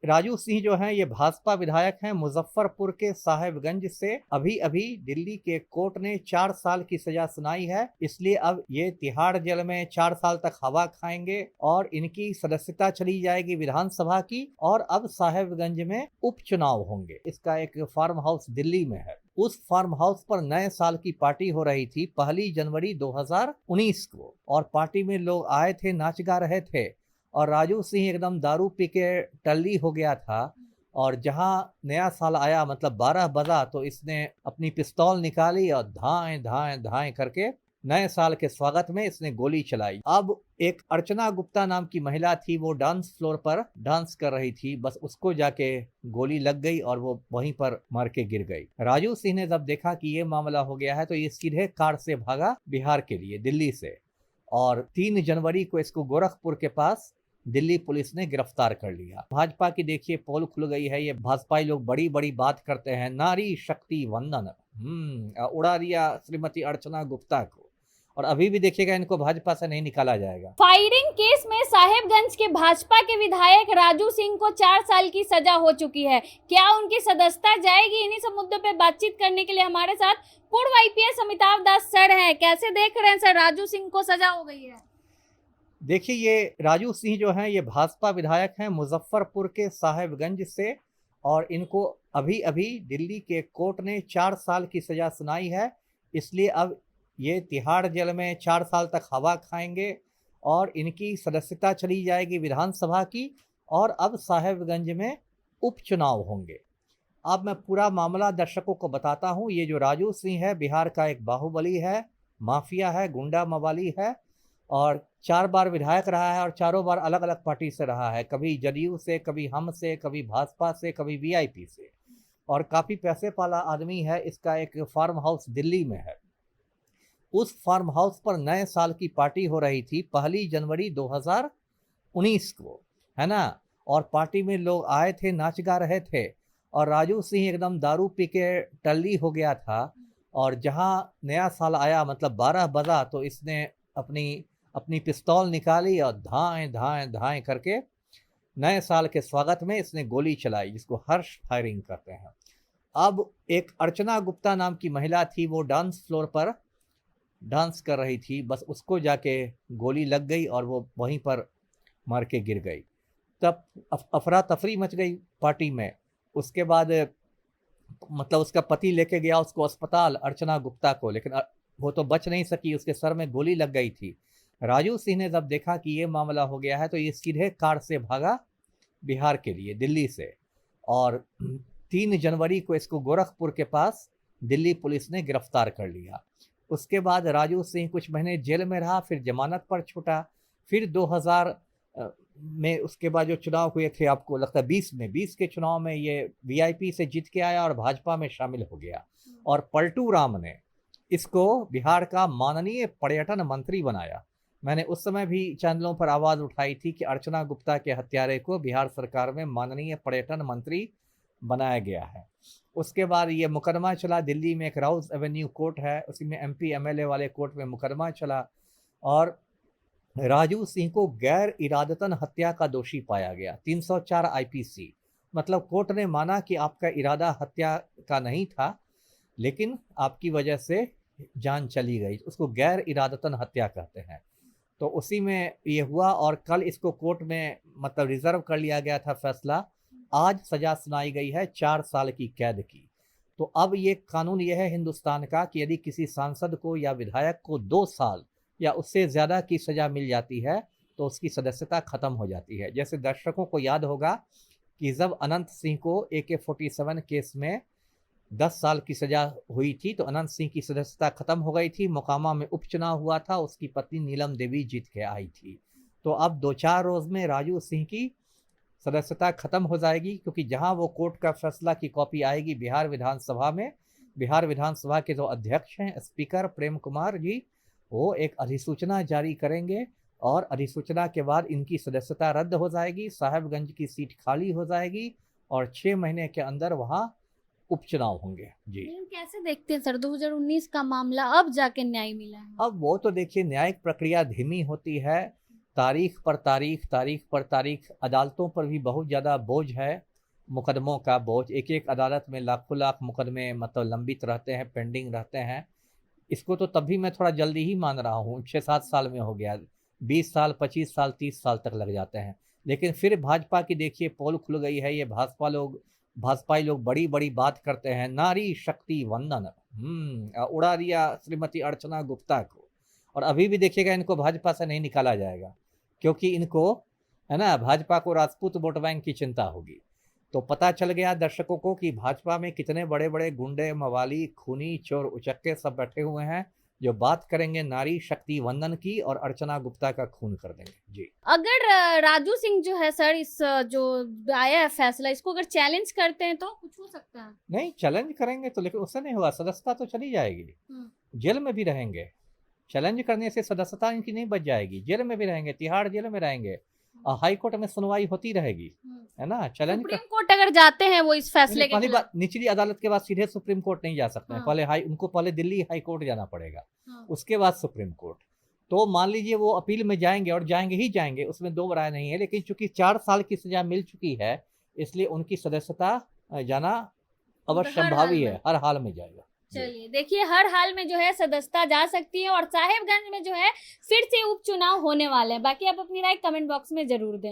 राजू सिंह जो हैं ये भाजपा विधायक हैं मुजफ्फरपुर के साहेबगंज से। अभी अभी दिल्ली के कोर्ट ने 4 साल की सजा सुनाई है, इसलिए अब ये तिहाड़ जेल में 4 साल तक हवा खाएंगे और इनकी सदस्यता चली जाएगी विधानसभा की। और अब साहेबगंज में उपचुनाव होंगे। इसका एक फार्म हाउस दिल्ली में है। उस फार्म हाउस पर नए साल की पार्टी हो रही थी 1 जनवरी 2019 को, और पार्टी में लोग आए थे, नाच गा रहे थे, और राजू सिंह एकदम दारू पी के टल्ली हो गया था। और जहां नया साल आया मतलब 12 बजा तो इसने अपनी पिस्तौल निकाली और धाएं धाएं धाएं करके नए साल के स्वागत में इसने गोली चलाई। अब एक अर्चना गुप्ता नाम की महिला थी, वो डांस फ्लोर पर डांस कर रही थी, बस उसको जाके गोली लग गई और वो वहीं पर मर के गिर गई। राजू सिंह ने जब देखा कि ये मामला हो गया है तो ये सीधे कार से भागा बिहार के लिए, दिल्ली से। और 3 जनवरी को इसको गोरखपुर के पास दिल्ली पुलिस ने गिरफ्तार कर लिया। भाजपा की देखिए पोल खुल गई है। ये भाजपाई लोग बड़ी बड़ी बात करते हैं, नारी शक्ति वंदन, उड़ा दिया श्रीमती अर्चना गुप्ता को। और अभी भी देखिएगा इनको भाजपा से नहीं निकाला जाएगा। फायरिंग केस में साहेबगंज के भाजपा के विधायक राजू सिंह को 4 साल की सजा हो चुकी है। क्या उनकी सदस्यता जाएगी? इन्हीं सब मुद्दों पे बातचीत करने के लिए हमारे साथ पूर्व आईपीएस अमिताभ दास सर हैं। कैसे देख रहे हैं सर, राजू सिंह को सजा हो गई है? देखिए ये राजू सिंह जो हैं ये भाजपा विधायक हैं मुजफ्फरपुर के साहेबगंज से। और इनको अभी अभी दिल्ली के कोर्ट ने 4 साल की सजा सुनाई है, इसलिए अब ये तिहाड़ जेल में 4 साल तक हवा खाएंगे और इनकी सदस्यता चली जाएगी विधानसभा की। और अब साहेबगंज में उपचुनाव होंगे। अब मैं पूरा मामला दर्शकों को बताता हूँ। ये जो राजू सिंह है बिहार का एक बाहुबली है, माफिया है, गुंडा मवाली है, और 4 बार विधायक रहा है और चारों बार अलग अलग पार्टी से रहा है, कभी जदयू से, कभी हम से, कभी भाजपा से, कभी वीआईपी से। और काफी पैसे वाला आदमी है। इसका एक फार्म हाउस दिल्ली में है। उस फार्म हाउस पर नए साल की पार्टी हो रही थी 1 जनवरी 2019 को, है ना। और पार्टी में लोग आए थे, नाच गा रहे थे, और राजू सिंह एकदम दारू पी के टल्ली हो गया था। और जहां नया साल आया मतलब 12 बजा तो इसने अपनी अपनी पिस्तौल निकाली और धाएं धाएं धाएं करके नए साल के स्वागत में इसने गोली चलाई, जिसको हर्ष फायरिंग कहते हैं। अब एक अर्चना गुप्ता नाम की महिला थी, वो डांस फ्लोर पर डांस कर रही थी, बस उसको जाके गोली लग गई और वो वहीं पर मर के गिर गई। तब अफरा तफरी मच गई पार्टी में। उसके बाद मतलब उसका पति लेके गया उसको अस्पताल, अर्चना गुप्ता को, लेकिन वो तो बच नहीं सकी, उसके सर में गोली लग गई थी। राजू सिंह ने जब देखा कि ये मामला हो गया है तो ये सीधे कार से भागा बिहार के लिए, दिल्ली से। और 3 जनवरी को इसको गोरखपुर के पास दिल्ली पुलिस ने गिरफ्तार कर लिया। उसके बाद राजू सिंह कुछ महीने जेल में रहा, फिर जमानत पर छूटा। फिर 2000 में उसके बाद जो चुनाव हुए थे, आपको लगता है 20 के चुनाव में ये वीआईपी से जीत के आया और भाजपा में शामिल हो गया। और पलटू राम ने इसको बिहार का माननीय पर्यटन मंत्री बनाया। मैंने उस समय भी चैनलों पर आवाज उठाई थी कि अर्चना गुप्ता के हत्यारे को बिहार सरकार में माननीय पर्यटन मंत्री बनाया गया है। उसके बाद ये मुकदमा चला दिल्ली में, एक राउज एवेन्यू कोर्ट है, उसी में एमपी एमएलए वाले कोर्ट में मुकदमा चला। और राजू सिंह को गैर इरादतन हत्या का दोषी पाया गया, 304 आईपीसी। मतलब कोर्ट ने माना कि आपका इरादा हत्या का नहीं था, लेकिन आपकी वजह से जान चली गई, उसको गैर इरादतन हत्या कहते हैं। तो उसी में ये हुआ और कल इसको कोर्ट में मतलब रिजर्व कर लिया गया था फैसला। आज सजा सुनाई गई है 4 साल की कैद की। तो अब ये कानून ये है हिंदुस्तान का कि यदि किसी सांसद को या विधायक को 2 साल या उससे ज़्यादा की सज़ा मिल जाती है तो उसकी सदस्यता खत्म हो जाती है। जैसे दर्शकों को याद होगा कि जब अनंत सिंह को AK-47 केस में 10 साल की सजा हुई थी तो अनंत सिंह की सदस्यता खत्म हो गई थी। मोकामा में उपचुनाव हुआ था, उसकी पत्नी नीलम देवी जीत के आई थी। तो अब 2-4 रोज में राजू सिंह की सदस्यता खत्म हो जाएगी, क्योंकि जहां वो कोर्ट का फैसला की कॉपी आएगी बिहार विधानसभा में, बिहार विधानसभा के जो अध्यक्ष हैं स्पीकर प्रेम कुमार जी, वो एक अधिसूचना जारी करेंगे और अधिसूचना के बाद इनकी सदस्यता रद्द हो जाएगी, साहेबगंज की सीट खाली हो जाएगी और 6 महीने के अंदर वहां उपचुनाव होंगे। जी कैसे देखते हैं सर, 2019 का मामला अब जाके न्याय मिला है? अब वो तो देखिए न्यायिक प्रक्रिया धीमी होती है। तारीख पर तारीख अदालतों पर भी बहुत ज़्यादा बोझ है, मुकदमों का बोझ। एक एक अदालत में लाखों लाख मुकदमे मतलब लंबित रहते हैं, पेंडिंग रहते हैं। इसको तो तब भी मैं थोड़ा जल्दी ही मान रहा हूँ, 6-7 साल में हो गया, 20 साल 25 साल 30 साल तक लग जाते हैं। लेकिन फिर भाजपा की देखिए पोल खुल गई है, ये भाजपाई लोग बड़ी बड़ी बात करते हैं, नारी शक्ति वंदन, उड़ा दिया श्रीमती अर्चना गुप्ता को। और अभी भी देखिएगा इनको भाजपा से नहीं निकाला जाएगा, क्योंकि इनको है ना भाजपा को राजपूत वोट बैंक की चिंता होगी। तो पता चल गया दर्शकों को कि भाजपा में कितने बड़े बड़े गुंडे, मवाली, खूनी, चोर उचक्के सब बैठे हुए हैं, जो बात करेंगे नारी शक्ति वंदन की और अर्चना गुप्ता का खून कर देंगे। जी, अगर राजू सिंह जो है सर, इस जो आया है फैसला, इसको अगर चैलेंज करते हैं तो कुछ हो सकता है? नहीं चैलेंज करेंगे तो, लेकिन उससे नहीं होगा, सदस्यता तो चली जाएगी, जेल में भी रहेंगे। चैलेंज करने से सदस्यता इनकी नहीं बच जाएगी, जेल में भी रहेंगे, तिहाड़ जेल में रहेंगे, और हाई कोर्ट में सुनवाई होती रहेगी, है ना। चैलेंज सुप्रीम कोर्ट अगर जाते हैं वो इस फैसले के पहली खिलाफ? बात, निचली अदालत के बाद सीधे सुप्रीम कोर्ट नहीं जा सकते हैं, उनको पहले दिल्ली हाई कोर्ट जाना पड़ेगा, उसके बाद सुप्रीम कोर्ट। तो मान लीजिए वो अपील में जाएंगे, और जाएंगे ही जाएंगे, उसमें दो राय नहीं है। लेकिन चूंकि 4 साल की सजा मिल चुकी है, इसलिए उनकी सदस्यता जाना अवश्यंभावी है, हर हाल में जाएगा। चलिए देखिए, हर हाल में जो है सदस्यता जा सकती है, और साहेबगंज में जो है फिर से उपचुनाव होने वाले हैं। बाकी आप अपनी राय कमेंट बॉक्स में जरूर दें।